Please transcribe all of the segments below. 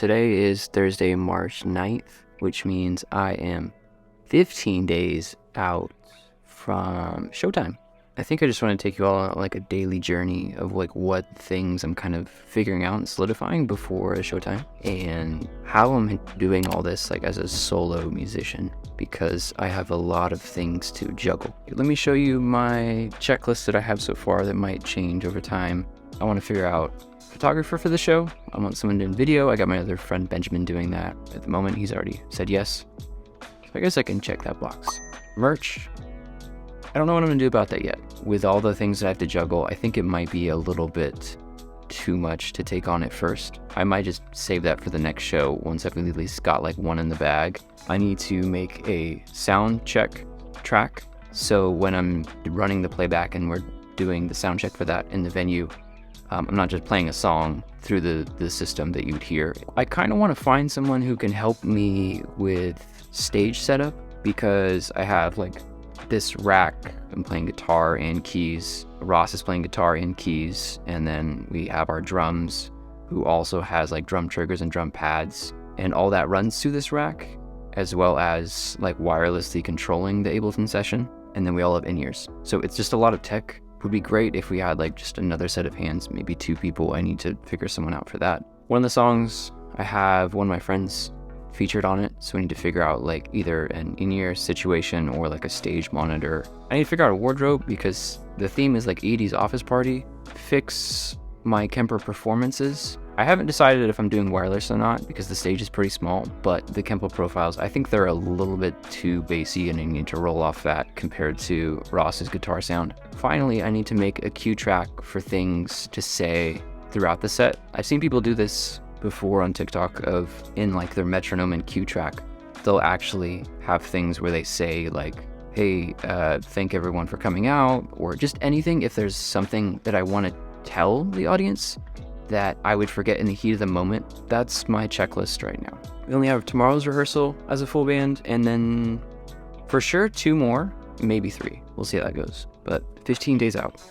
Today is Thursday, March 9th, which means I am 15 days out from showtime. I think I just want to take you all on like a daily journey of like what things I'm kind of figuring out and solidifying before showtime, and how I'm doing all this like as a solo musician, because I have a lot of things to juggle. Let me show you my checklist that I have so far that might change over time. I want to figure out photographer for the show. I want someone doing video. I got my other friend Benjamin doing that at the moment. He's already said yes. So I guess I can check that box. Merch. I don't know what I'm gonna do about that yet. With all the things that I have to juggle, I think it might be a little bit too much to take on at first. I might just save that for the next show once I've at least got like one in the bag. I need to make a sound check track. So when I'm running the playback and we're doing the sound check for that in the venue, I'm not just playing a song through the system that you'd hear. I kind of want to find someone who can help me with stage setup, because I have like this rack. I'm playing guitar and keys. Ross is playing guitar and keys. And then we have our drums, who also has like drum triggers and drum pads. And all that runs through this rack, as well as like wirelessly controlling the Ableton session. And then we all have in-ears. So it's just a lot of tech. It would be great if we had like just another set of hands, maybe 2 people. I need to figure someone out for that. One of the songs, I have one of my friends featured on it, so we need to figure out like either an in-ear situation or like a stage monitor. I need to figure out a wardrobe, because the theme is like 80s office party. Fix my Kemper performances. I haven't decided if I'm doing wireless or not, because the stage is pretty small, but the Kemper profiles, I think they're a little bit too bassy and I need to roll off that compared to Ross's guitar sound. Finally, I need to make a cue track for things to say throughout the set. I've seen people do this before on TikTok in like their metronome and cue track. They'll actually have things where they say like, hey, thank everyone for coming out, or just anything. If there's something that I want to tell the audience that I would forget in the heat of the moment, that's my checklist right now. We only have tomorrow's rehearsal as a full band, and then for sure 2 more, maybe 3. We'll see how that goes. But 15 days out.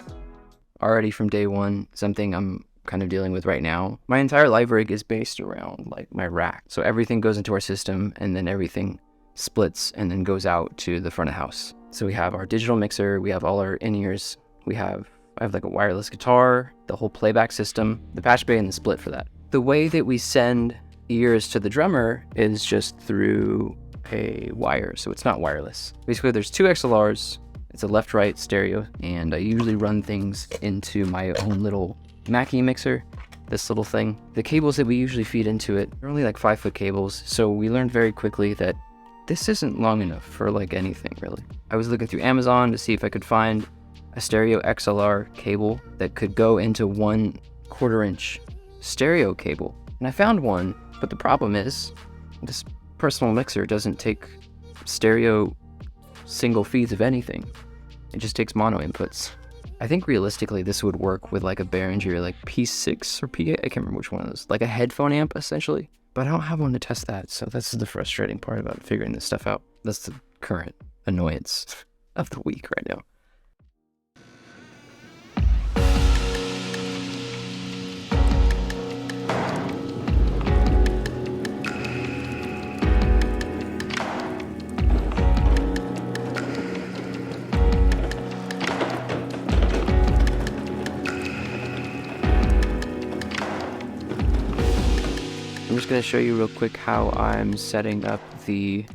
Already from day one, something I'm kind of dealing with right now. My entire live rig is based around like my rack. So everything goes into our system, and then everything splits and then goes out to the front of house. So we have our digital mixer, we have all our in-ears, I have like a wireless guitar, the whole playback system, the patch bay, and the split for that. The way that we send ears to the drummer is just through a wire, so it's not wireless. Basically, there's 2 XLRs, it's a left-right stereo, and I usually run things into my own little Mackie mixer, this little thing. The cables that we usually feed into it are only like 5-foot cables, so we learned very quickly that this isn't long enough for like anything really. I was looking through Amazon to see if I could find a stereo XLR cable that could go into 1/4 inch stereo cable, and I found one, but the problem is this personal mixer doesn't take stereo single feeds of anything. It just takes mono inputs. I think realistically this would work with like a Behringer like P6 or P8, I can't remember which one it is, like a headphone amp essentially, but I don't have one to test that, so this is the frustrating part about figuring this stuff out. That's the current annoyance of the week right now. I'm just going to show you real quick how I'm setting up the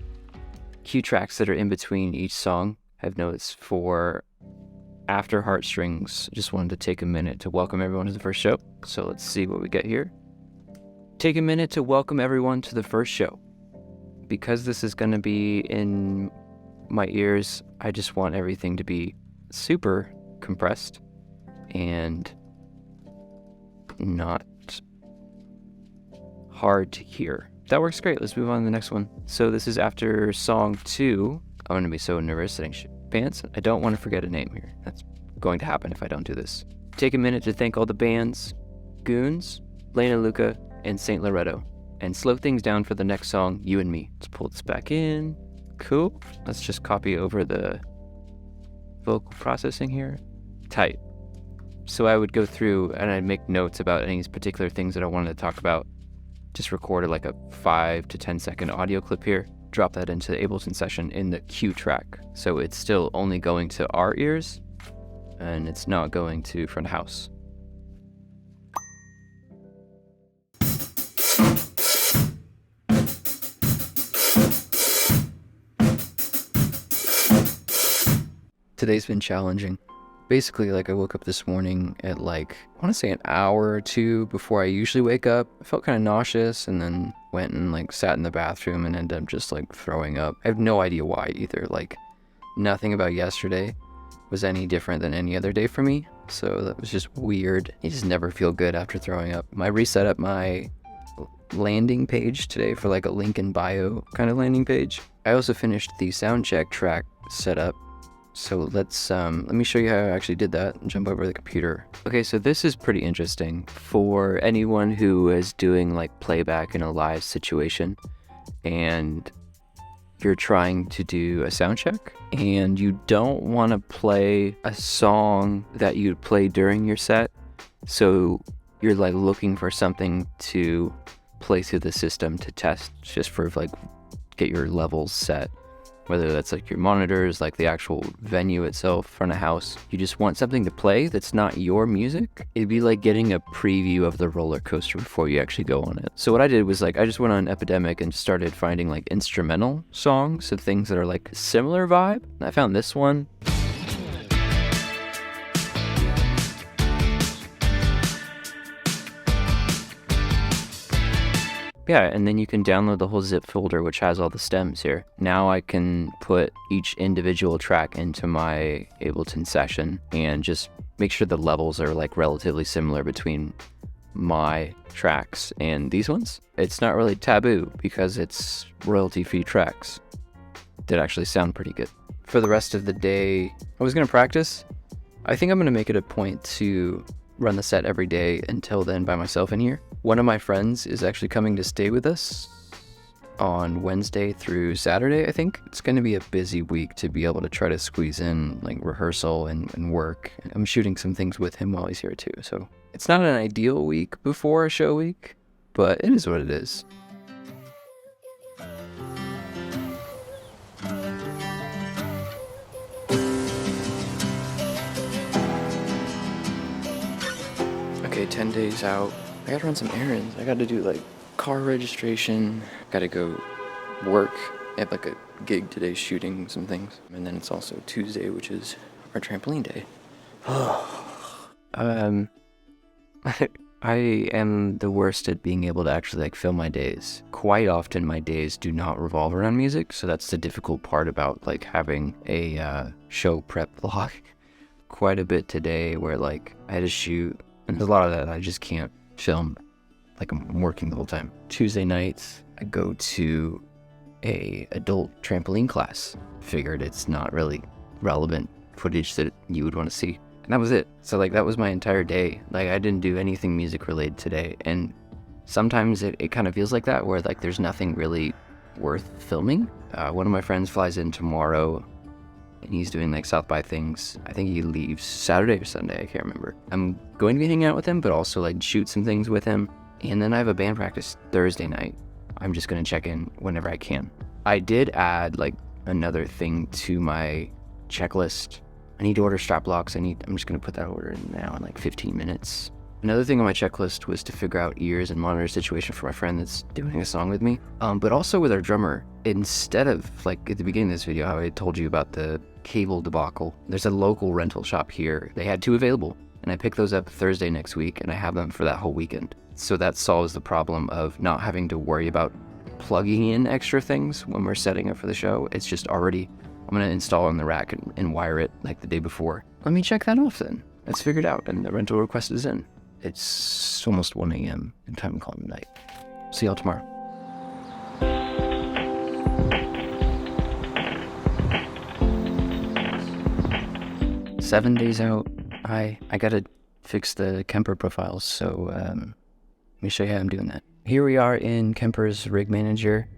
cue tracks that are in between each song. I have notes for After Heartstrings. Just wanted to take a minute to welcome everyone to the first show. So let's see what we get here. Take a minute to welcome everyone to the first show. Because this is going to be in my ears, I just want everything to be super compressed and not hard to hear. That works great. Let's move on to the next one. So this is after song 2. I'm going to be so nervous sitting pants. I don't want to forget a name here. That's going to happen if I don't do this. Take a minute to thank all the bands, Goons, Lena Luca, and St. Loretto, and slow things down for the next song, You and Me. Let's pull this back in. Cool. Let's just copy over the vocal processing here. Tight. So I would go through and I'd make notes about any particular things that I wanted to talk about just recorded like a 5 to 10 second audio clip here, drop that into the Ableton session in the Q track. So it's still only going to our ears, and it's not going to front of house. Today's been challenging. Basically, like, I woke up this morning at like, I want to say an hour or two before I usually wake up. I felt kind of nauseous, and then went and like sat in the bathroom and ended up just like throwing up. I have no idea why either. Like, nothing about yesterday was any different than any other day for me. So that was just weird. You just never feel good after throwing up. I reset up my landing page today for like a link in bio kind of landing page. I also finished the Soundcheck track setup. So let me show you how I actually did that and jump over to the computer. Okay, so this is pretty interesting for anyone who is doing like playback in a live situation and you're trying to do a sound check and you don't want to play a song that you'd play during your set. So you're like looking for something to play through the system to test, just for like get your levels set. Whether that's like your monitors, like the actual venue itself, front of house. You just want something to play that's not your music. It'd be like getting a preview of the roller coaster before you actually go on it. So what I did was like, I just went on Epidemic and started finding like instrumental songs of things that are like similar vibe. And I found this one. Yeah, and then you can download the whole zip folder, which has all the stems here. Now I can put each individual track into my Ableton session and just make sure the levels are like relatively similar between my tracks and these ones. It's not really taboo because it's royalty-free tracks that actually sound pretty good. For the rest of the day, I was gonna practice. I think I'm gonna make it a point to run the set every day until then by myself in here. One of my friends is actually coming to stay with us on Wednesday through Saturday, I think. It's going to be a busy week to be able to try to squeeze in like rehearsal and work. I'm shooting some things with him while he's here too. So it's not an ideal week before a show week, but it is what it is. Okay, 10 days out. I gotta run some errands. I gotta do like car registration. Gotta go work. I have like a gig today shooting some things. And then it's also Tuesday, which is our trampoline day. I am the worst at being able to actually like fill my days. Quite often my days do not revolve around music, so that's the difficult part about like having a show prep vlog. Quite a bit today where like I had to shoot, and there's a lot of that I just can't film, like I'm working the whole time. Tuesday nights, I go to a adult trampoline class. Figured it's not really relevant footage that you would want to see. And that was it. So like that was my entire day. Like I didn't do anything music related today. And sometimes it kind of feels like that where like there's nothing really worth filming. One of my friends flies in tomorrow and he's doing like South by things. I think he leaves Saturday or Sunday, I can't remember. I'm going to be hanging out with him, but also like shoot some things with him. And then I have a band practice Thursday night. I'm just gonna check in whenever I can. I did add like another thing to my checklist. I need to order strap locks. I'm just gonna put that order in now in like 15 minutes. Another thing on my checklist was to figure out ears and monitor situation for my friend that's doing a song with me. But also with our drummer, instead of like at the beginning of this video, how I told you about the cable debacle, there's a local rental shop here. They had 2 available and I picked those up Thursday next week and I have them for that whole weekend. So that solves the problem of not having to worry about plugging in extra things when we're setting up for the show. It's just already, I'm gonna install on the rack and wire it like the day before. Let me check that off then. It's figured out and the rental request is in. It's almost 1 a.m. and time to call it a night. See y'all tomorrow. Seven days out. I gotta fix the Kemper profiles, so let me show you how I'm doing that. Here we are in Kemper's Rig Manager.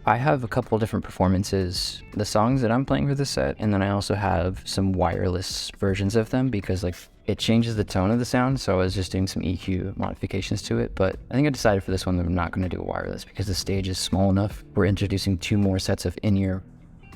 I have a couple different performances, the songs that I'm playing for the set, and then I also have some wireless versions of them because like it changes the tone of the sound, so I was just doing some EQ modifications to it. But I think I decided for this one that I'm not going to do a wireless because the stage is small enough. We're introducing 2 more sets of in-ear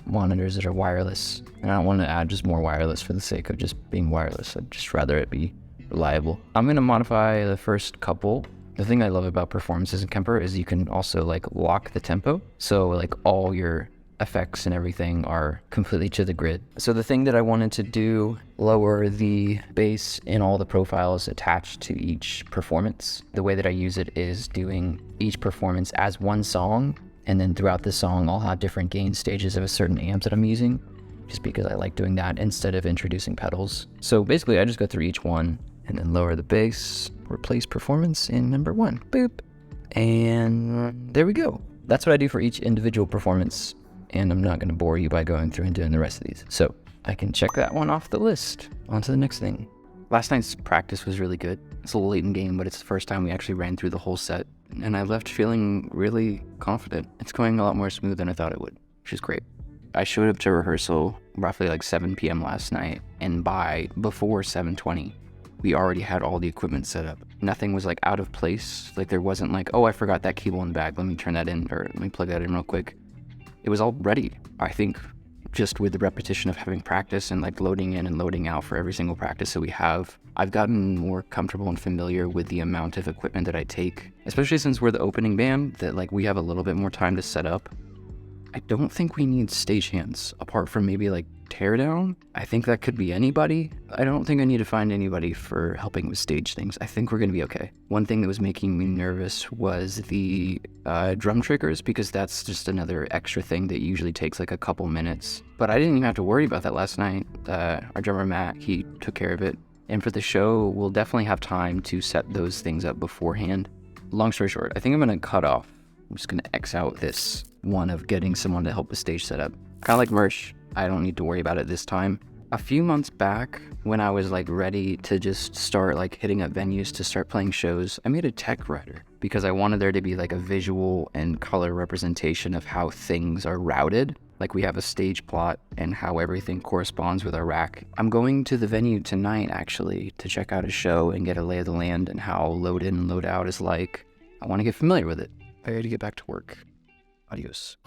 monitors that are wireless, and I don't want to add just more wireless for the sake of just being wireless. I'd just rather it be reliable. I'm going to modify the first couple. The thing I love about performances in Kemper is you can also like lock the tempo. So like all your effects and everything are completely to the grid. So the thing that I wanted to do, lower the bass in all the profiles attached to each performance. The way that I use it is doing each performance as one song, and then throughout the song I'll have different gain stages of a certain amp that I'm using, just because I like doing that instead of introducing pedals. So basically I just go through each one and then lower the bass, replace performance in number 1, boop, and there we go. That's what I do for each individual performance, and I'm not going to bore you by going through and doing the rest of these. So I can check that one off the list. On to the next thing. Last night's practice was really good. It's a little late in game, but it's the first time we actually ran through the whole set, and I left feeling really confident. It's going a lot more smooth than I thought it would, which is great. I showed up to rehearsal roughly like 7 p.m. last night, and before 7:20, we already had all the equipment set up. Nothing was like out of place. Like there wasn't like, oh, I forgot that cable in the bag. Let me turn that in, or let me plug that in real quick. It was all ready. I think just with the repetition of having practice and like loading in and loading out for every single practice that we have, I've gotten more comfortable and familiar with the amount of equipment that I take, especially since we're the opening band, that like we have a little bit more time to set up. I don't think we need stagehands apart from maybe like teardown. I think that could be anybody. I don't think I need to find anybody for helping with stage things. I think we're gonna be okay. One thing that was making me nervous was the drum triggers, because that's just another extra thing that usually takes like a couple minutes. But I didn't even have to worry about that last night. Our drummer Matt, he took care of it. And for the show, we'll definitely have time to set those things up beforehand. Long story short, I think I'm gonna cut off. I'm just gonna X out this one of getting someone to help with stage setup. Kind of like merch, I don't need to worry about it this time. A few months back, when I was like ready to just start like hitting up venues to start playing shows, I made a tech writer because I wanted there to be like a visual and color representation of how things are routed. Like we have a stage plot and how everything corresponds with our rack. I'm going to the venue tonight actually to check out a show and get a lay of the land and how load in and load out is like. I want to get familiar with it. I gotta get back to work. Adios.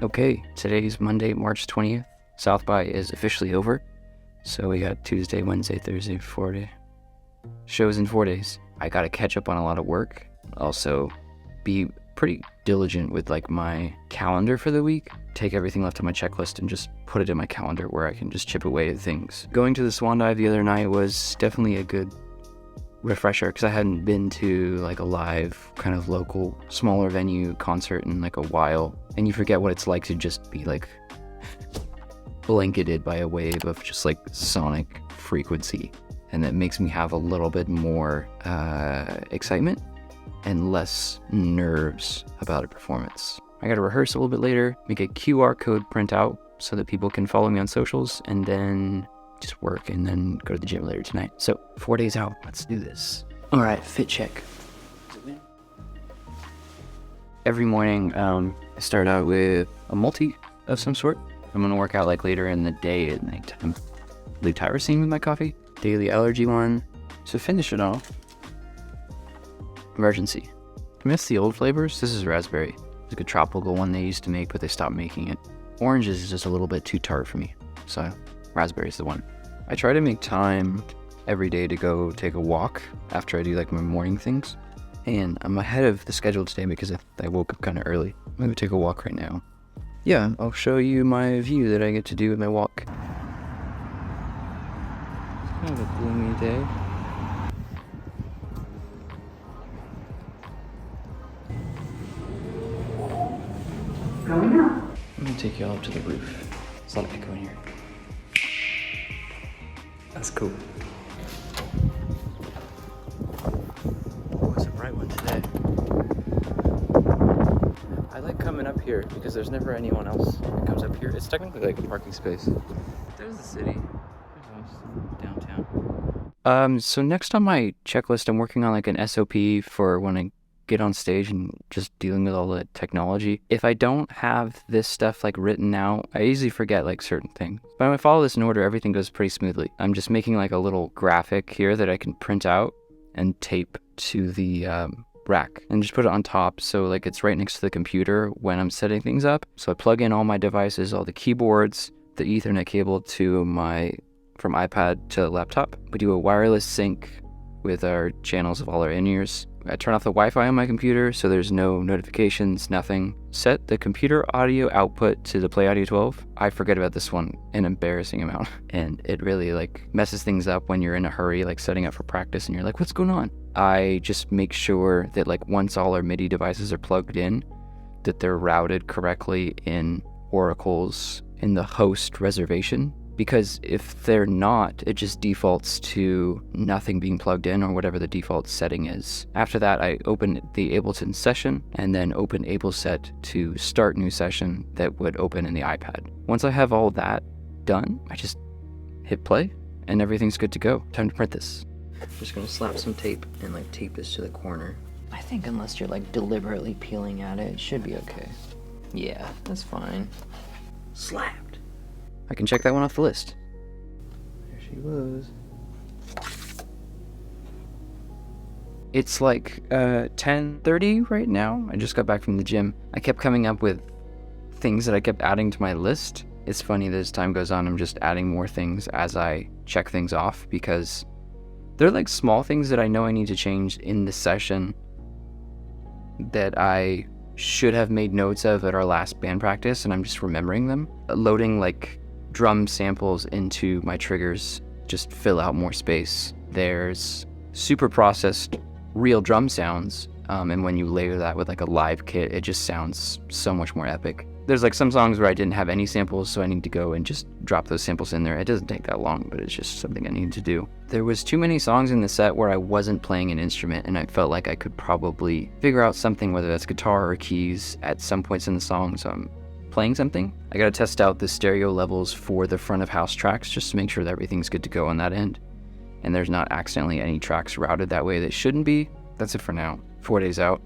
Okay, today's Monday, March 20th. South by is officially over. So we got Tuesday, Wednesday, Thursday, 4 days. Shows in 4 days. I gotta catch up on a lot of work. Also, be pretty diligent with like my calendar for the week. Take everything left on my checklist and just put it in my calendar where I can just chip away at things. Going to the Swan Dive the other night was definitely a good refresher because I hadn't been to like a live kind of local smaller venue concert in like a while, and you forget what it's like to just be like blanketed by a wave of just like sonic frequency, and that makes me have a little bit more excitement and less nerves about a performance. I gotta rehearse a little bit later, make a QR code printout so that people can follow me on socials, and then just work and then go to the gym later tonight. So 4 days out, let's do this. All right, fit check. Every morning, I start out with a multi of some sort. I'm gonna work out like later in the day at nighttime. Leave tyrosine with my coffee. Daily allergy one. To finish it off, emergency. I miss the old flavors. This is raspberry. It's like a tropical one they used to make, but they stopped making it. Orange is just a little bit too tart for me, so raspberry is the one. I try to make time every day to go take a walk after I do like my morning things. And I'm ahead of the schedule today because I woke up kind of early. I'm gonna take a walk right now. Yeah, I'll show you my view that I get to do with my walk. It's kind of a gloomy day. take you all up to the roof. There's a lot of echo in here. That's cool. Oh, it's a bright one today. I like coming up here because there's never anyone else that comes up here. It's technically like a parking space. There's the city. There's us downtown. So next on my checklist, I'm working on like an SOP for when I get on stage and just dealing with all the technology. If I don't have this stuff like written out, I easily forget like certain things. But when I follow this in order, everything goes pretty smoothly. I'm just making like a little graphic here that I can print out and tape to the rack and just put it on top so like it's right next to the computer when I'm setting things up. So I plug in all my devices, all the keyboards, the Ethernet cable to from iPad to laptop. We do a wireless sync with our channels of all our in-ears. I turn off the Wi-Fi on my computer so there's no notifications, nothing. Set the computer audio output to the Play Audio 12. I forget about this one an embarrassing amount. And it really like messes things up when you're in a hurry, like setting up for practice and you're like, what's going on? I just make sure that like once all our MIDI devices are plugged in, that they're routed correctly in Oracle's in the host reservation. Because if they're not, it just defaults to nothing being plugged in or whatever the default setting is. After that, I open the Ableton session and then open AbleSet to start new session that would open in the iPad. Once I have all that done, I just hit play and everything's good to go. Time to print this. I'm just gonna slap some tape and like tape this to the corner. I think unless you're like deliberately peeling at it, it should be okay. Yeah, that's fine. Slapped. I can check that one off the list. There she was. It's like 10:30 right now. I just got back from the gym. I kept coming up with things that I kept adding to my list. It's funny that as time goes on, I'm just adding more things as I check things off because they're like small things that I know I need to change in the session that I should have made notes of at our last band practice, and I'm just remembering them. Loading like drum samples into my triggers just fill out more space. There's super processed real drum sounds, and when you layer that with like a live kit, it just sounds so much more epic. There's like some songs where I didn't have any samples, so I need to go and just drop those samples in there. It doesn't take that long, but it's just something I need to do. There was too many songs in the set where I wasn't playing an instrument, and I felt like I could probably figure out something, whether that's guitar or keys, at some points in the song, so I'm playing something. I gotta test out the stereo levels for the front of house tracks just to make sure that everything's good to go on that end. And there's not accidentally any tracks routed that way that shouldn't be. That's it for now. 4 days out.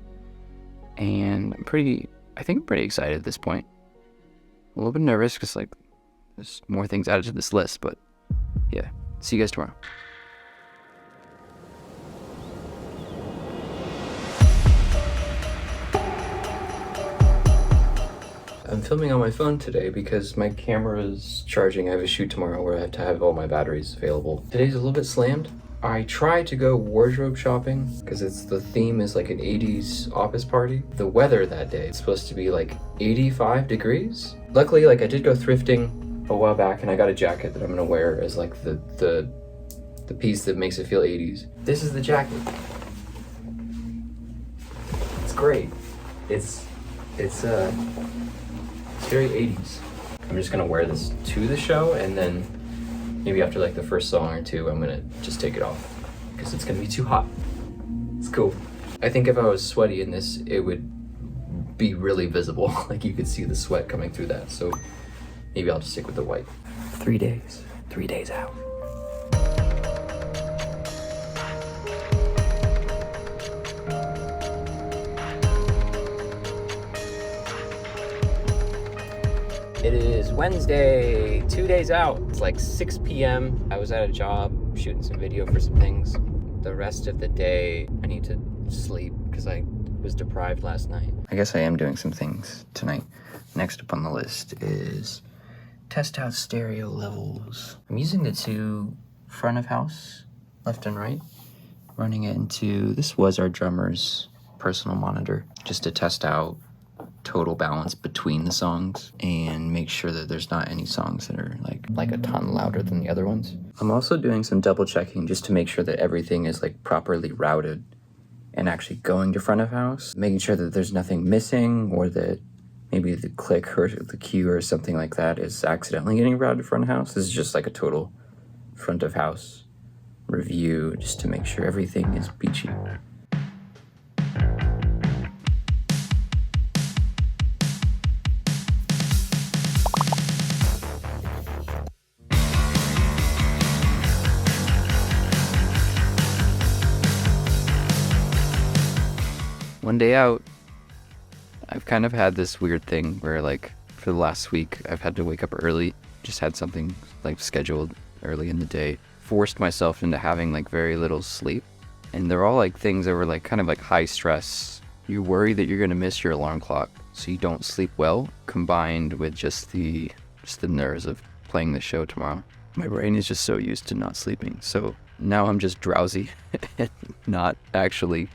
And I think I'm pretty excited at this point. A little bit nervous because like there's more things added to this list, but yeah. See you guys tomorrow. I'm filming on my phone today because my camera is charging. I have a shoot tomorrow where I have to have all my batteries available. Today's a little bit slammed. I tried to go wardrobe shopping because the theme is like an 80s office party. The weather that day, it's supposed to be like 85 degrees. Luckily, like I did go thrifting a while back and I got a jacket that I'm gonna wear as like the piece that makes it feel 80s. This is the jacket. It's great. It's very 80s. I'm just gonna wear this to the show and then maybe after like the first song or two, I'm gonna just take it off because it's gonna be too hot. It's cool. I think if I was sweaty in this, it would be really visible. Like you could see the sweat coming through that. So maybe I'll just stick with the white. 3 days, 3 days out. It is Wednesday, 2 days out. It's like 6 p.m. I was at a job shooting some video for some things. The rest of the day, I need to sleep because I was deprived last night. I guess I am doing some things tonight. Next up on the list is test out stereo levels. I'm using the two front of house, left and right, running it into, this was our drummer's personal monitor, just to test out total balance between the songs and make sure that there's not any songs that are like a ton louder than the other ones. I'm also doing some double checking just to make sure that everything is like properly routed and actually going to front of house, making sure that there's nothing missing or that maybe the click or the cue or something like that is accidentally getting routed front of house. This is just like a total front of house review just to make sure everything is peachy. One day out, I've kind of had this weird thing where, like, for the last week, I've had to wake up early, just had something, like, scheduled early in the day, forced myself into having, like, very little sleep, and they're all, like, things that were, like, kind of, like, high stress. You worry that you're going to miss your alarm clock, so you don't sleep well, combined with just the nerves of playing the show tomorrow. My brain is just so used to not sleeping, so now I'm just drowsy and not actually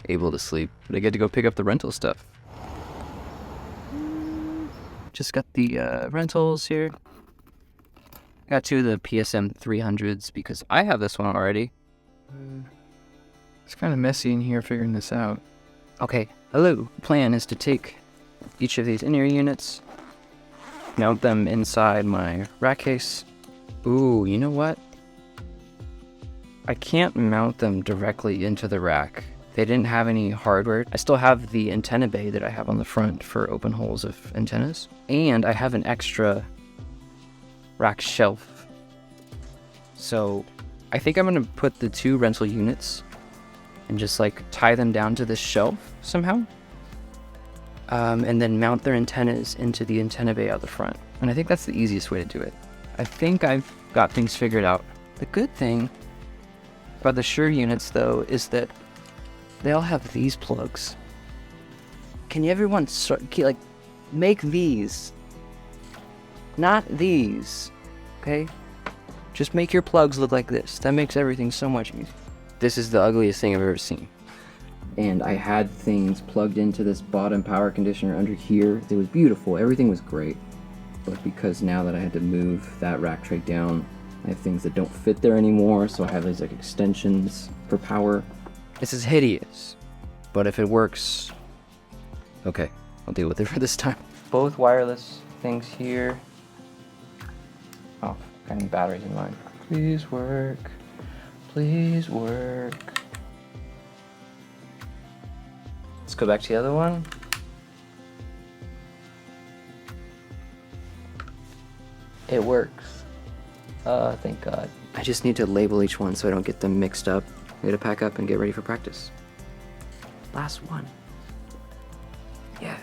able to sleep, but I get to go pick up the rental stuff. Just got the rentals here. Got two of the PSM 300s because I have this one already. It's kind of messy in here figuring this out. Okay, hello. Plan is to take each of these in-ear units, mount them inside my rack case. Ooh, you know what? I can't mount them directly into the rack. They didn't have any hardware. I still have the antenna bay that I have on the front for open holes of antennas. And I have an extra rack shelf. So I think I'm gonna put the two rental units and just like tie them down to this shelf somehow. And then mount their antennas into the antenna bay out the front. And I think that's the easiest way to do it. I think I've got things figured out. The good thing about the Shure units though is that they all have these plugs. Can everyone like make these? Not these, okay? Just make your plugs look like this. That makes everything so much easier. This is the ugliest thing I've ever seen. And I had things plugged into this bottom power conditioner under here. It was beautiful, everything was great. But because now that I had to move that rack tray down, I have things that don't fit there anymore, so I have these like extensions for power. This is hideous, but if it works, okay, I'll deal with it for this time. Both wireless things here. Oh, I need batteries in mine. Please work. Please work. Let's go back to the other one. It works. Thank God. I just need to label each one so I don't get them mixed up. I gotta pack up and get ready for practice. Last one. Yeah.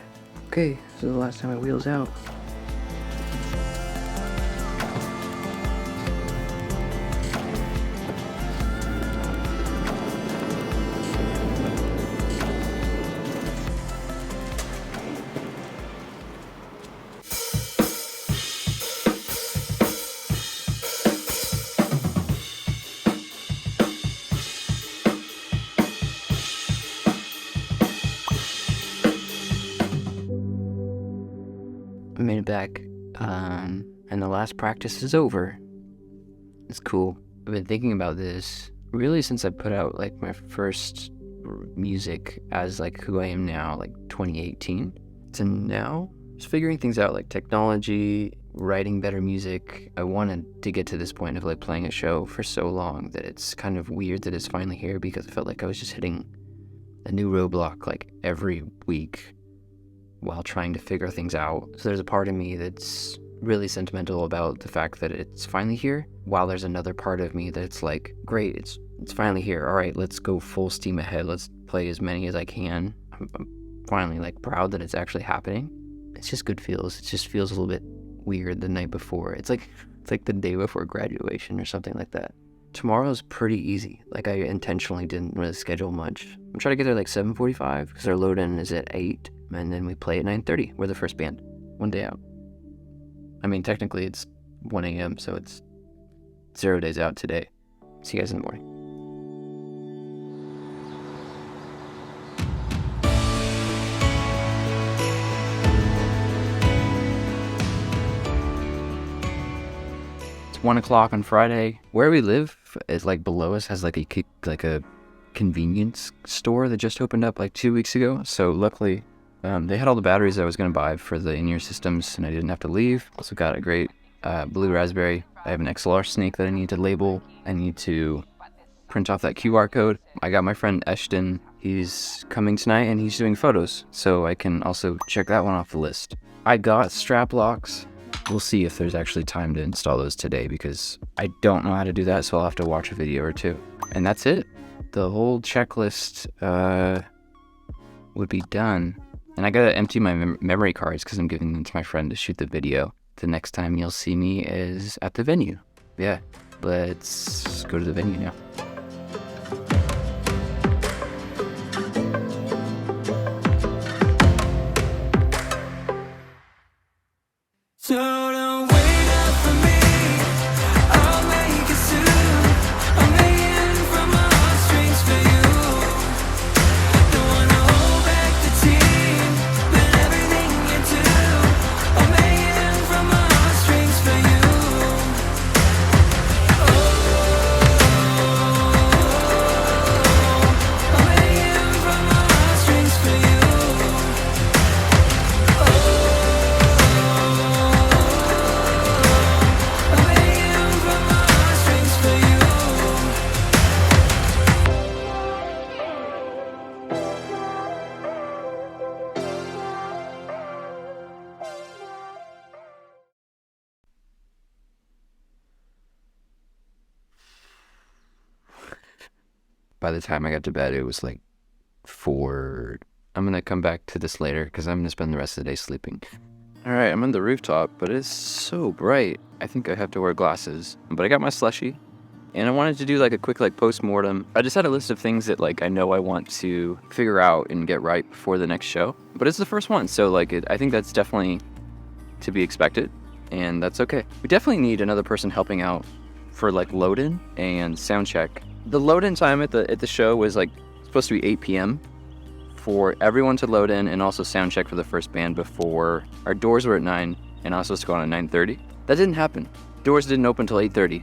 Okay, so the last time my wheel's out. I made it back, and the last practice is over. It's cool. I've been thinking about this really since I put out like my first music as like who I am now, like 2018. To now, just figuring things out like technology, writing better music. I wanted to get to this point of like playing a show for so long that it's kind of weird that it's finally here because I felt like I was just hitting a new roadblock like every week while trying to figure things out. So there's a part of me that's really sentimental about the fact that it's finally here, while there's another part of me that's like, great, it's finally here. All right, let's go full steam ahead. Let's play as many as I can. I'm finally like proud that it's actually happening. It's just good feels. It just feels a little bit weird the night before. It's like the day before graduation or something like that. Tomorrow's pretty easy. Like I intentionally didn't really schedule much. I'm trying to get there like 7:45 because our load-in is at 8. And then we play at 9:30. We're the first band. One day out. I mean, technically it's 1 a.m., so it's 0 days out today. See you guys in the morning. It's 1 o'clock on Friday. Where we live is like below us has like a convenience store that just opened up like 2 weeks ago. So luckily They had all the batteries I was going to buy for the in-ear systems, and I didn't have to leave. Also got a great blue raspberry. I have an XLR snake that I need to label. I need to print off that QR code. I got my friend Eshton. He's coming tonight, and he's doing photos, so I can also check that one off the list. I got strap locks. We'll see if there's actually time to install those today, because I don't know how to do that, so I'll have to watch a video or two. And that's it. The whole checklist would be done. And I gotta empty my memory cards because I'm giving them to my friend to shoot the video. The next time you'll see me is at the venue. Yeah, let's go to the venue now. So don't wait up for me, I'll make it soon. I'm hanging from my heartstrings for you. Don't wanna hold back the team, but everything you do. I'm hanging from my heartstrings for you. I'm hanging from my heartstrings for you. By the time I got to bed, it was like 4. I'm gonna come back to this later because I'm gonna spend the rest of the day sleeping. Alright, I'm on the rooftop, but it's so bright. I think I have to wear glasses. But I got my slushie, and I wanted to do like a quick like post-mortem. I just had a list of things that like I know I want to figure out and get right before the next show. But it's the first one, so like I think that's definitely to be expected, and that's okay. We definitely need another person helping out for like load-in and sound check. The load-in time at the show was like supposed to be 8 p.m. for everyone to load in and also sound check for the first band before our doors were at 9 and I was supposed to go on at 9:30. That didn't happen. Doors didn't open until 8:30.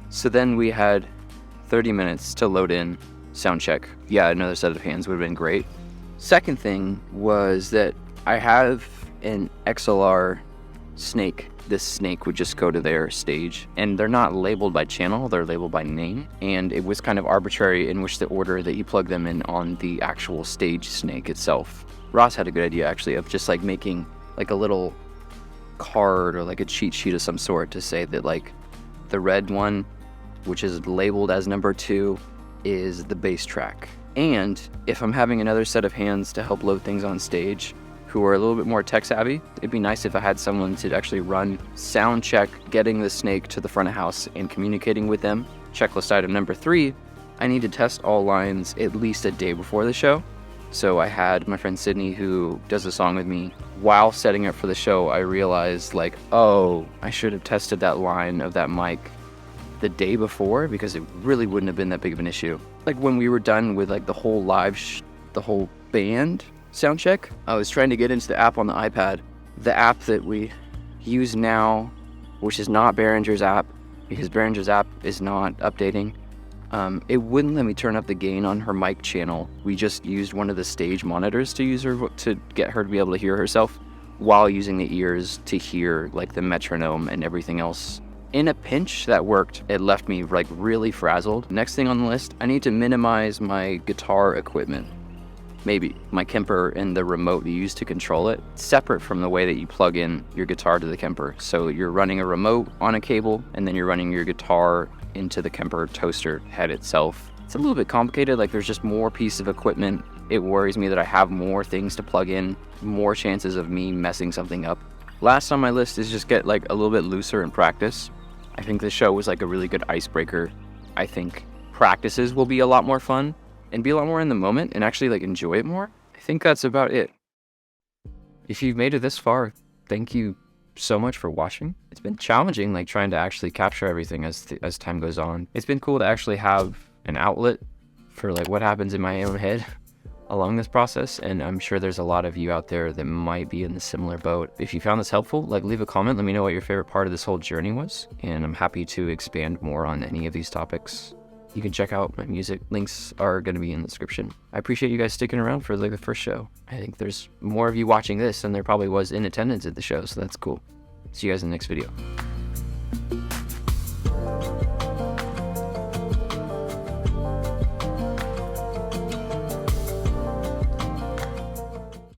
So then we had 30 minutes to load in sound check. Yeah, another set of hands would have been great. Second thing was that I have an XLR snake. This snake would just go to their stage, and they're not labeled by channel, they're labeled by name, and it was kind of arbitrary in which the order that you plug them in on the actual stage snake itself. Ross had a good idea actually of just like making like a little card or like a cheat sheet of some sort to say that like the red one, which is labeled as number 2, is the bass track. And if I'm having another set of hands to help load things on stage who are a little bit more tech savvy, it'd be nice if I had someone to actually run sound check, getting the snake to the front of house and communicating with them. Checklist item number 3, I need to test all lines at least a day before the show. So I had my friend Sydney, who does a song with me. While setting up for the show, I realized like, oh, I should have tested that line of that mic the day before because it really wouldn't have been that big of an issue. Like when we were done with like the whole the whole band sound check, I was trying to get into the app on the iPad, the app that we use now, which is not Behringer's app because Behringer's app is not updating. It wouldn't let me turn up the gain on her mic channel. We just used one of the stage monitors to get her to be able to hear herself while using the ears to hear like the metronome and everything else. In a pinch, that worked. It left me like really frazzled. Next thing on the list, I need to minimize my guitar equipment. Maybe my Kemper and the remote you use to control it, separate from the way that you plug in your guitar to the Kemper. So you're running a remote on a cable, and then you're running your guitar into the Kemper toaster head itself. It's a little bit complicated, like there's just more pieces of equipment. It worries me that I have more things to plug in, more chances of me messing something up. Last on my list is just get like a little bit looser in practice. I think this show was like a really good icebreaker. I think practices will be a lot more fun and be a lot more in the moment and actually like enjoy it more. I think that's about it. If you've made it this far, thank you so much for watching. It's been challenging like trying to actually capture everything as time goes on. It's been cool to actually have an outlet for like what happens in my own head along this process, and I'm sure there's a lot of you out there that might be in the similar boat. If you found this helpful, like leave a comment, let me know what your favorite part of this whole journey was, and I'm happy to expand more on any of these topics. you can check out my music. Links are going to be in the description. I appreciate you guys sticking around for like the first show. I think there's more of you watching this than there probably was in attendance at the show, so that's cool. See you guys in the next video.